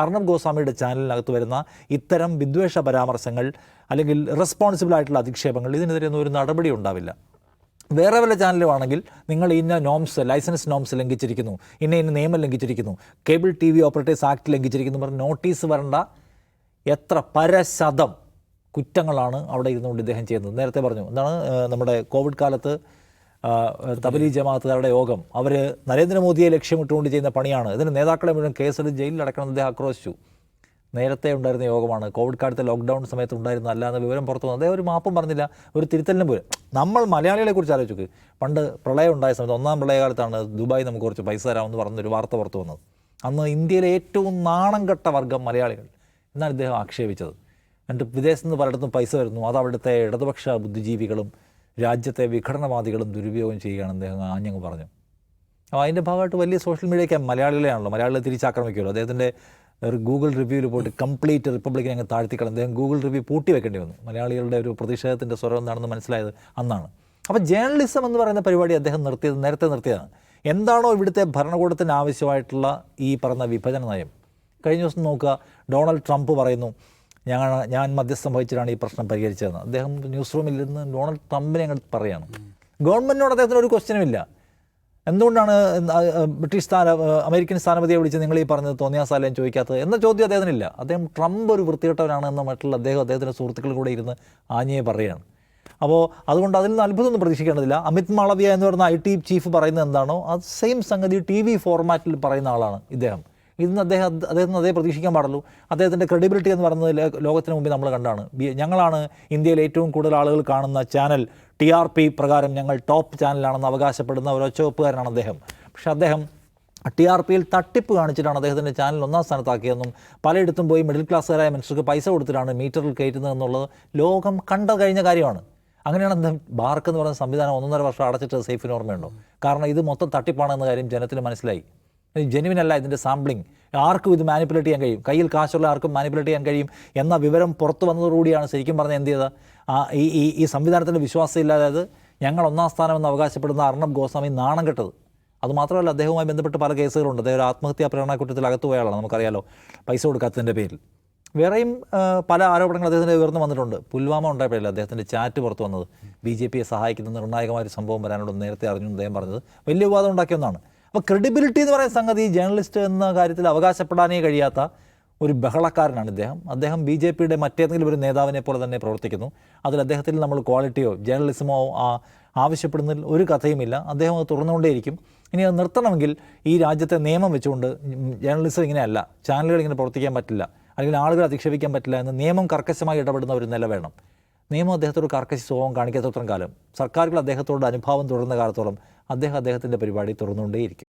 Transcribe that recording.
അർണബ് ഗോസ്വാമിയുടെ ചാനലിനകത്ത് വരുന്ന ഇത്തരം വിദ്വേഷ പരാമർശങ്ങൾ അല്ലെങ്കിൽ റെസ്പോൺസിബിൾ ആയിട്ടുള്ള അധിക്ഷേപങ്ങൾ ഇതിനെതിരെയൊന്നും ഒരു നടപടി ഉണ്ടാവില്ല. വേറെ വല്ല ചാനലുമാണെങ്കിൽ നിങ്ങൾ ഇന്ന നോംസ് ലൈസൻസ് നോംസ് ലംഘിച്ചിരിക്കുന്നു, ഇന്ന നിയമം ലംഘിച്ചിരിക്കുന്നു, കേബിൾ TV ഓപ്പറേറ്റേഴ്സ് ആക്ട് ലംഘിച്ചിരിക്കുന്നു പറഞ്ഞ് നോട്ടീസ് വരേണ്ട എത്ര പരശതം കുറ്റങ്ങളാണ് അവിടെ ഇരുന്നുകൊണ്ട് ഇദ്ദേഹം ചെയ്യുന്നത്. നേരത്തെ പറഞ്ഞു എന്താണ്, നമ്മുടെ കോവിഡ് കാലത്ത് തബലി ജമാഅത്തുകാരുടെ യോഗം അവർ നരേന്ദ്രമോദിയെ ലക്ഷ്യമിട്ടുകൊണ്ട് ചെയ്യുന്ന പണിയാണ്, ഇതിന് നേതാക്കളെ മുഴുവൻ കേസെടുത്ത് ജയിലിൽ അടക്കണമെന്ന് അദ്ദേഹം ആക്രോശിച്ചു. നേരത്തെ ഉണ്ടായിരുന്ന യോഗമാണ്, കോവിഡ് കാലത്തെ ലോക്ക്ഡൗൺ സമയത്ത് ഉണ്ടായിരുന്ന അല്ലാതെ വിവരം പുറത്തു വന്നു. അദ്ദേഹം ഒരു മാപ്പും പറഞ്ഞില്ല, ഒരു തിരുത്തലിനും പോലും. നമ്മൾ മലയാളികളെ കുറിച്ച് ആലോചിച്ചു, പണ്ട് പ്രളയം ഉണ്ടായ സമയത്ത് 1ാം പ്രളയകാലത്താണ് ദുബായ് നമുക്ക് കുറച്ച് പൈസ തരാമെന്ന് പറഞ്ഞൊരു വാർത്ത പുറത്തു വന്നത്. അന്ന് ഇന്ത്യയിലെ ഏറ്റവും നാണം കെട്ട വർഗ്ഗം മലയാളികൾ എന്നാണ് ഇദ്ദേഹം ആക്ഷേപിച്ചത്. എന്നിട്ട് വിദേശത്ത് നിന്ന് പലയിടത്തും പൈസ വരുന്നു, അത് അവിടുത്തെ ഇടതുപക്ഷ ബുദ്ധിജീവികളും രാജ്യത്തെ വിഘടനവാദികളും ദുരുപയോഗം ചെയ്യുകയാണെന്ന് അദ്ദേഹം ആഞ്ഞങ്ങ് പറഞ്ഞു. അപ്പോൾ അതിൻ്റെ ഭാഗമായിട്ട് വലിയ സോഷ്യൽ മീഡിയയ്ക്ക് മലയാളികളെയാണല്ലോ, മലയാളികളെ തിരിച്ചാക്രമിക്കുമല്ലോ. അദ്ദേഹത്തിൻ്റെ ഒരു ഗൂഗിൾ റിവ്യൂവിൽ പോയിട്ട് കംപ്ലീറ്റ് റിപ്പബ്ലിക്കിനെ അങ്ങ് താഴ്ത്തിക്കളഞ്ഞു. അദ്ദേഹം ഗൂഗിൾ റിവ്യൂ പൂട്ടി വെക്കേണ്ടി വന്നു. മലയാളികളുടെ ഒരു പ്രതിഷേധത്തിൻ്റെ സ്വരം എന്താണെന്ന് മനസ്സിലായത് അന്നാണ്. അപ്പോൾ ജേർണലിസം എന്ന് പറയുന്ന പരിപാടി അദ്ദേഹം നേരത്തെ നിർത്തിയതാണ്. എന്താണോ ഇവിടുത്തെ ഭരണകൂടത്തിന് ആവശ്യമായിട്ടുള്ള ഈ പറഞ്ഞ വിഭജന നയം, കഴിഞ്ഞ ദിവസം നോക്കുക, ഡൊണാൾഡ് ട്രംപ് പറയുന്നു ഞാൻ മധ്യസ്ഥം വഹിച്ചിട്ടാണ് ഈ പ്രശ്നം പരിഹരിച്ചതെന്ന്. അദ്ദേഹം ന്യൂസ് റൂമിൽ ഇരുന്ന് ഡൊണാൾഡ് ട്രംപിനെ അങ്ങോട്ട് പറയുകയാണ്. ഗവൺമെൻറ്റിനോട് അദ്ദേഹത്തിന് ഒരു ക്വസ്റ്റ്യനുമില്ല. എന്തുകൊണ്ടാണ് അമേരിക്കൻ സ്ഥാനപതിയെ വിളിച്ച് നിങ്ങൾ ഈ പറഞ്ഞത് തോന്നിയാസാലയം ചോദിക്കാത്തത് എന്ന ചോദ്യം അദ്ദേഹത്തിനില്ല. അദ്ദേഹം ട്രംപ് ഒരു വൃത്തികെട്ടവനാണ് എന്ന മറ്റുള്ള അദ്ദേഹത്തിൻ്റെ സുഹൃത്തുക്കൾ കൂടെ ഇരുന്ന് ആഞ്ഞയെ പറയുകയാണ്. അപ്പോൾ അതുകൊണ്ട് അതിൽ നിന്ന് അത്ഭുതമൊന്നും പ്രതീക്ഷിക്കേണ്ടതില്ല. അമിത് മാളവ്യ എന്ന് പറയുന്ന IT ചീഫ് പറയുന്നത് എന്താണോ അത് സെയിം സംഗതി TV ഫോർമാറ്റിൽ പറയുന്ന ആളാണ് ഇദ്ദേഹം. ഇന്ന് അദ്ദേഹത്തിന് അതേ പ്രതീക്ഷിക്കാൻ പാടുള്ളൂ. അദ്ദേഹത്തിൻ്റെ ക്രെഡിബിലിറ്റി എന്ന് പറയുന്നത് ലോകത്തിന് മുമ്പിൽ നമ്മൾ കണ്ടാണ്. ഞങ്ങളാണ് ഇന്ത്യയിൽ ഏറ്റവും കൂടുതൽ ആളുകൾ കാണുന്ന ചാനൽ, TRP പ്രകാരം ഞങ്ങൾ ടോപ്പ് ചാനലാണെന്ന് അവകാശപ്പെടുന്ന ഒരു ഒച്ചവെപ്പുകാരനാണ് അദ്ദേഹം. പക്ഷേ അദ്ദേഹം TRPയിൽ തട്ടിപ്പ് കാണിച്ചിട്ടാണ് അദ്ദേഹത്തിൻ്റെ ചാനൽ 1ാം സ്ഥാനത്താക്കിയതെന്നും പലയിടത്തും പോയി മിഡിൽ ക്ലാസ്സുകാരായ മനുഷ്യർക്ക് പൈസ കൊടുത്തിട്ടാണ് മീറ്ററിൽ കയറ്റുന്നതെന്നുള്ളത് ലോകം കഴിഞ്ഞ കാര്യമാണ്. അങ്ങനെയാണ് അദ്ദേഹം ബാർക്ക് എന്ന് പറയുന്ന സംവിധാനം 1.5 വർഷം അടച്ചിട്ട് സേഫിന് ഓർമ്മയുണ്ടോ? കാരണം ഇത് മൊത്തം തട്ടിപ്പാണെന്ന കാര്യം ജനത്തിന് മനസ്സിലായി. ജെനുവിനല്ല ഇതിൻ്റെ സാമ്പിളിങ്. ആർക്കും ഇത് മാനിപ്പുലേറ്റ് ചെയ്യാൻ കഴിയും, കയ്യിൽ കാശുള്ള ആർക്കും മാനിപ്പുലേറ്റ് ചെയ്യാൻ കഴിയും എന്ന വിവരം പുറത്തു വന്നതോടുകൂടിയാണ് ശരിക്കും പറഞ്ഞാൽ എന്ത് ചെയ്തത്, ഈ സംവിധാനത്തിൻ്റെ വിശ്വാസമില്ലാതെ ഞങ്ങൾ 1ാം സ്ഥാനമെന്ന് അവകാശപ്പെടുന്ന അർണബ് ഗോസ്വാമി നാണം കെട്ടത്. അതുമാത്രമല്ല, അദ്ദേഹവുമായി ബന്ധപ്പെട്ട് പല കേസുകളുണ്ട്. അദ്ദേഹം ഒരു ആത്മഹത്യാ പ്രേരണക്കുറ്റത്തിൽ അകത്തുപോയ ആളാണ്, നമുക്കറിയാലോ, പൈസ കൊടുക്കാത്തതിൻ്റെ പേരിൽ. വേറെയും പല ആരോപണങ്ങൾ അദ്ദേഹത്തിൻ്റെ ഉയർന്നു വന്നിട്ടുണ്ട്. പുൽവാമ ഉണ്ടായപ്പോഴല്ല അദ്ദേഹത്തിൻ്റെ ചാറ്റ് പുറത്തു വന്നത്. BJPയെ സഹായിക്കുന്ന നിർണായകമായ ഒരു സംഭവം വരാനുണ്ടെന്ന് നേരത്തെ അറിഞ്ഞു അദ്ദേഹം പറഞ്ഞത് വലിയ വിവാദം ഉണ്ടാക്കിയ ഒന്നാണ്. അപ്പോൾ ക്രെഡിബിലിറ്റി എന്ന് പറയുന്ന സംഗതി ജേർണലിസ്റ്റ് എന്ന കാര്യത്തിൽ അവകാശപ്പെടാനേ കഴിയാത്ത ഒരു ബഹളക്കാരനാണ് ഇദ്ദേഹം. അദ്ദേഹം BJPയുടെ മറ്റേതെങ്കിലും ഒരു നേതാവിനെ പോലെ തന്നെ പ്രവർത്തിക്കുന്നു. അതിൽ അദ്ദേഹത്തിൽ നമ്മൾ ക്വാളിറ്റിയോ ജേർണലിസമോ ആവശ്യപ്പെടുന്നതിൽ ഒരു കഥയുമില്ല. അദ്ദേഹം അത് തുറന്നുകൊണ്ടേയിരിക്കും. ഇനി അത് നിർത്തണമെങ്കിൽ ഈ രാജ്യത്തെ നിയമം വെച്ചുകൊണ്ട് ജേർണലിസം ഇങ്ങനെയല്ല, ചാനലുകൾ ഇങ്ങനെ പ്രവർത്തിക്കാൻ പറ്റില്ല, അല്ലെങ്കിൽ ആളുകൾ അധിക്ഷേപിക്കാൻ പറ്റില്ല എന്ന് നിയമം കർക്കശമായി ഇടപെടുന്ന ഒരു നില വേണം. നിയമം അദ്ദേഹത്തോട് കർക്കശ സ്വഭാവം കാണിക്കാത്തത്രയും കാലം, സർക്കാരുകൾ അദ്ദേഹത്തോട് അനുഭാവം തുടരുന്ന കാലത്തോളം അദ്ദേഹത്തിൻ്റെ പരിപാടി തുറന്നുകൊണ്ടേയിരിക്കും.